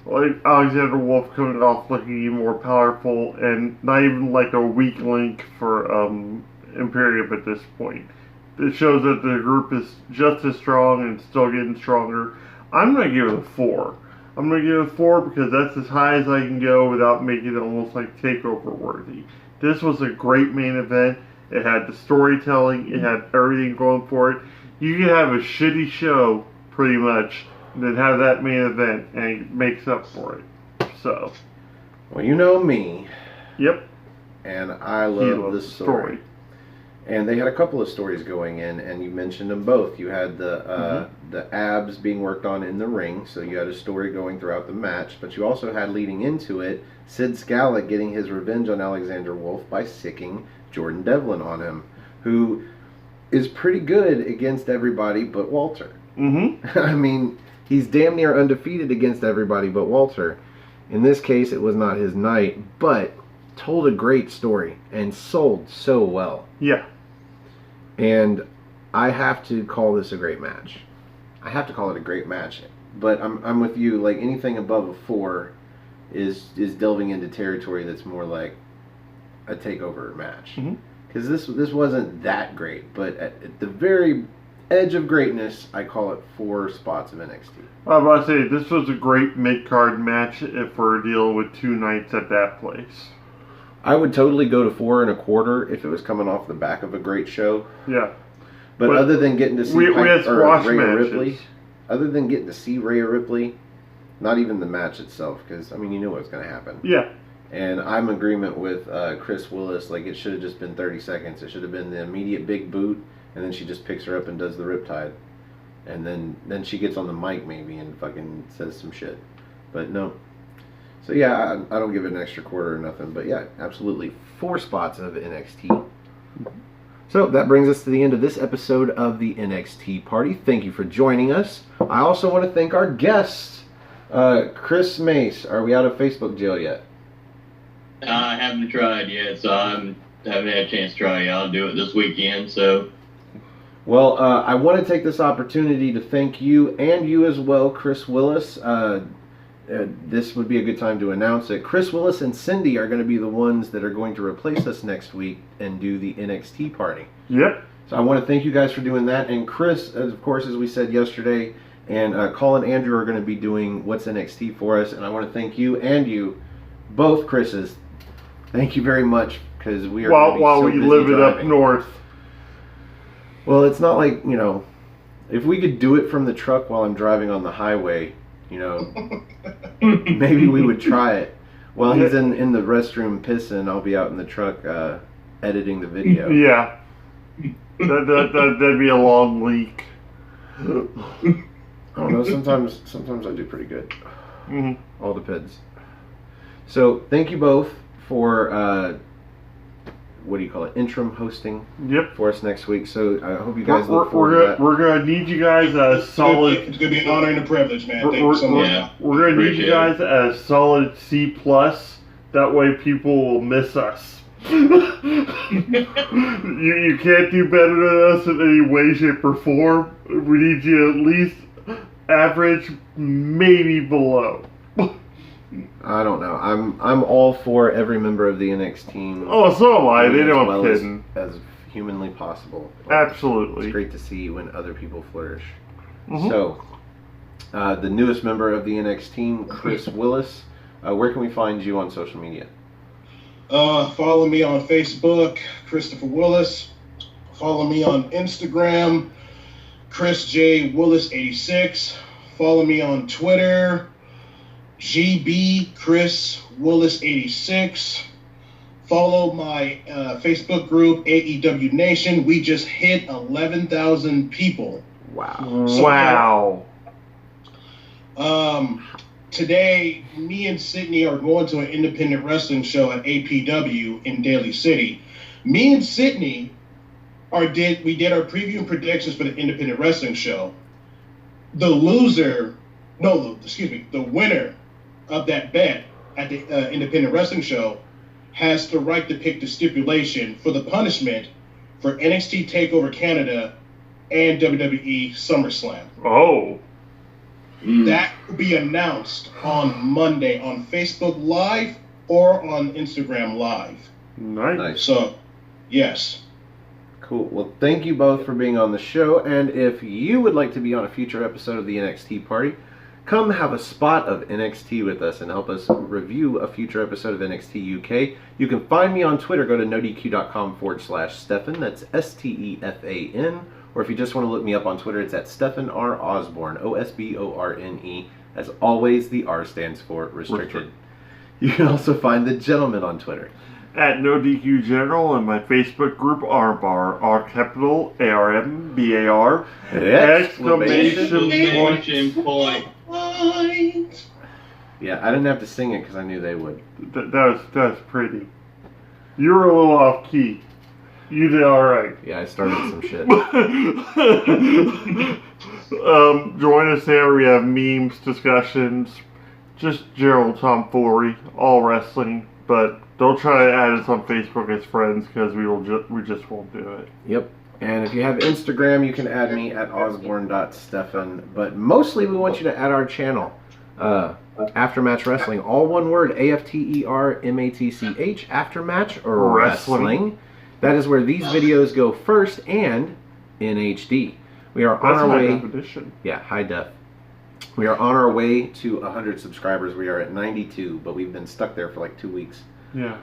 like Alexander Wolf coming off looking even more powerful and not even like a weak link for Imperium at this point. It shows that the group is just as strong and still getting stronger. I'm going to give it a 4. I'm going to give it a 4 because that's as high as I can go without making it almost like takeover worthy. This was a great main event. It had the storytelling. It had everything going for it. You can have a shitty show, pretty much, and then have that main event, and it makes up for it. So. Well, you know me. Yep. And I love the story. And they had a couple of stories going in, and you mentioned them both. You had the abs being worked on in the ring, so you had a story going throughout the match, but you also had leading into it Sid Scala getting his revenge on Alexander Wolf by sicking Jordan Devlin on him, who is pretty good against everybody but Walter. Mm-hmm. I mean, he's damn near undefeated against everybody but Walter. In this case, it was not his night, but told a great story and sold so well. Yeah. And I have to call this a great match. I have to call it a great match. But I'm with you. Like, anything above a 4 is delving into territory that's more like a takeover match. Because this wasn't that great, but at the very edge of greatness, I call it 4 spots of NXT. I was about to say, this was a great mid-card match if we're dealing with 2 nights at that place. I would totally go to 4 1/4 if it was coming off the back of a great show. Yeah. But other than getting to see we had squash Rhea matches. Ripley, other than getting to see Rhea Ripley, not even the match itself, because, I mean, you knew what was going to happen. Yeah. And I'm in agreement with Chris Willis. Like, it should have just been 30 seconds. It should have been the immediate big boot, and then she just picks her up and does the riptide. And then she gets on the mic, maybe, and fucking says some shit. But no. So, yeah, I don't give it an extra quarter or nothing. But, yeah, absolutely. 4 spots of NXT. So, that brings us to the end of this episode of the NXT Party. Thank you for joining us. I also want to thank our guests. Chris Mace, are we out of Facebook jail yet? I haven't tried yet, so I haven't had a chance to try it. I'll do it this weekend, so... Well, I want to take this opportunity to thank you, and you as well, Chris Willis. This would be a good time to announce it. Chris Willis and Cindy are going to be the ones that are going to replace us next week and do the NXT party. Yep. So I want to thank you guys for doing that. And Chris, of course, as we said yesterday, and Colin and Andrew are going to be doing What's NXT for us. And I want to thank you and you, both Chris's. Thank you very much, because we are while so we busy live it up driving. north. Well, it's not like, you know, if we could do it from the truck while I'm driving on the highway, you know, maybe we would try it. While he's in the restroom pissing, I'll be out in the truck editing the video. Yeah. That'd be a long leak. I don't know, sometimes I do pretty good. Mm-hmm. All depends. So, thank you both for, what do you call it, interim hosting for us next week. So, I hope you guys look forward to that. We're going to need you guys a solid... It's going to be an honor and a privilege, man. Thank you so much. We're going to need you guys a solid C+. That way people will miss us. You can't do better than us in any way, shape, or form. We need you at least average, maybe below. I don't know. I'm all for every member of the NXT team. Oh, so am I. They doing know as I'm well kidding. as humanly possible. Absolutely. It's great to see when other people flourish. Mm-hmm. So, the newest member of the NXT team, Chris Willis. Where can we find you on social media? Follow me on Facebook, Christopher Willis. Follow me on Instagram, Chris J. Willis 86. Follow me on Twitter, GB Chris Willis 86. Follow my Facebook group, AEW Nation. We just hit 11,000 people. Wow. So, Wow. Today, me and Sydney are going to an independent wrestling show at APW in Daly City. Me and Sydney we did our preview and predictions for the independent wrestling show. The winner of that bet at the independent wrestling show has the right to pick the stipulation for the punishment for NXT TakeOver Canada and WWE SummerSlam. Oh. That will be announced on Monday on Facebook Live or on Instagram Live. Nice. So, yes. Cool. Well, thank you both for being on the show. And if you would like to be on a future episode of the NXT Party, come have a spot of NXT with us and help us review a future episode of NXT UK. You can find me on Twitter. Go to nodq.com/Stefan. That's STEFAN. Or if you just want to look me up on Twitter, it's at Stephen R. Osborne, OSBORNE. As always, the R stands for restricted. You can also find the gentleman on Twitter. At NoDQ General and my Facebook group Armbar, R capital ARMBAR, exclamation point. Yeah, I didn't have to sing it because I knew they would. That was pretty. You were a little off key. You did all right. Yeah, I started some shit. Join us there. We have memes, discussions, just general tomfoolery, all wrestling. But don't try to add us on Facebook as friends because we just won't do it. Yep. And if you have Instagram, you can add me at osborne.stefan. But mostly we want you to add our channel. Aftermatch Wrestling. All one word. AFTERMATCH. Aftermatch Wrestling. That is where these videos go first and in HD. We are on That's our high way. definition. Yeah, high def. We are on our way to 100 subscribers. We are at 92, but we've been stuck there for like 2 weeks. Yeah.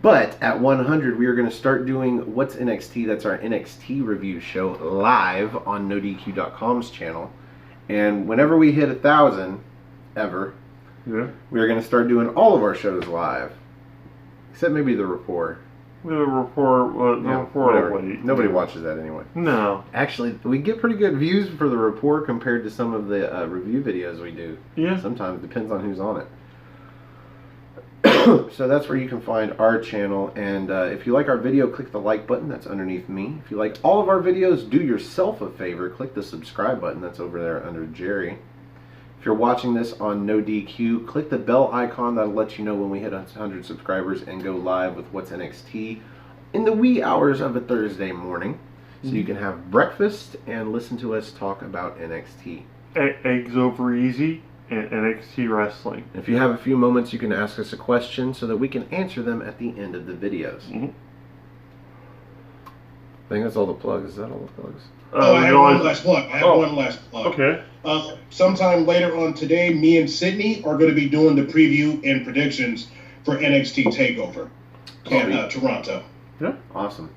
But at 100, we are going to start doing What's NXT. That's our NXT review show live on NoDQ.com's channel. And whenever we hit 1,000, ever, Yeah. we are going to start doing all of our shows live, except maybe the rapport. The report. The Yeah, report. whatever. Wait. Nobody watches that anyway. No. Actually, we get pretty good views for the rapport compared to some of the review videos we do. Yeah. Sometimes it depends on who's on it. So that's where you can find our channel. And if you like our video, click the like button. That's underneath me. If you like all of our videos, do yourself a favor. Click the subscribe button. That's over there under Jerry. If you're watching this on NoDQ, click the bell icon. That'll let you know when we hit 100 subscribers and go live with What's NXT in the wee hours of a Thursday morning. So you can have breakfast and listen to us talk about NXT. Eggs over easy and NXT wrestling. If you have a few moments, you can ask us a question so that we can answer them at the end of the videos. Mhm. I think that's all the plugs. Is that all the plugs? I have one last plug. One last plug. Okay. Sometime later on today, me and Sydney are going to be doing the preview and predictions for NXT TakeOver, Toronto. Yeah. Awesome.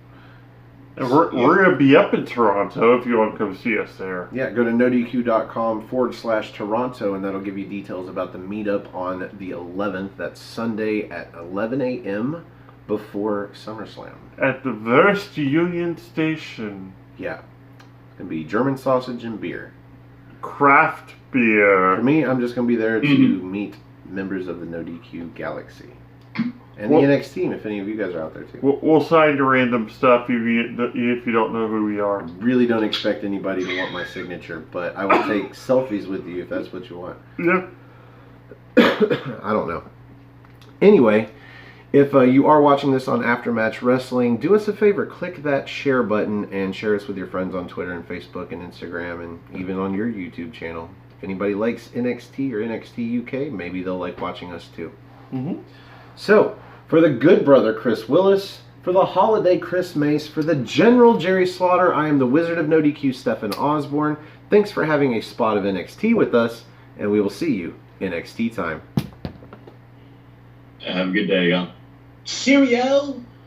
And we're going to be up in Toronto if you want to come see us there. Yeah, go to nodq.com/Toronto, and that'll give you details about the meetup on the 11th. That's Sunday at 11 a.m. before SummerSlam. At the Verst Union Station. Yeah. It's going to be German sausage and beer. Craft beer. For me, I'm just going to be there to meet members of the NoDQ Galaxy. And the NXT team, if any of you guys are out there too. We'll sign to random stuff if you don't know who we are. Really don't expect anybody to want my signature, but I will take selfies with you if that's what you want. Yeah. I don't know. Anyway, if you are watching this on Aftermatch Wrestling, do us a favor, click that share button and share us with your friends on Twitter and Facebook and Instagram and even on your YouTube channel. If anybody likes NXT or NXT UK, maybe they'll like watching us too. Mm-hmm. So, for the good brother Chris Willis, for the holiday Chris Mace, for the General Jerry Slaughter, I am the Wizard of NoDQ Stephen Osborne. Thanks for having a spot of NXT with us, and we will see you NXT time. Have a good day, y'all. Cheerio.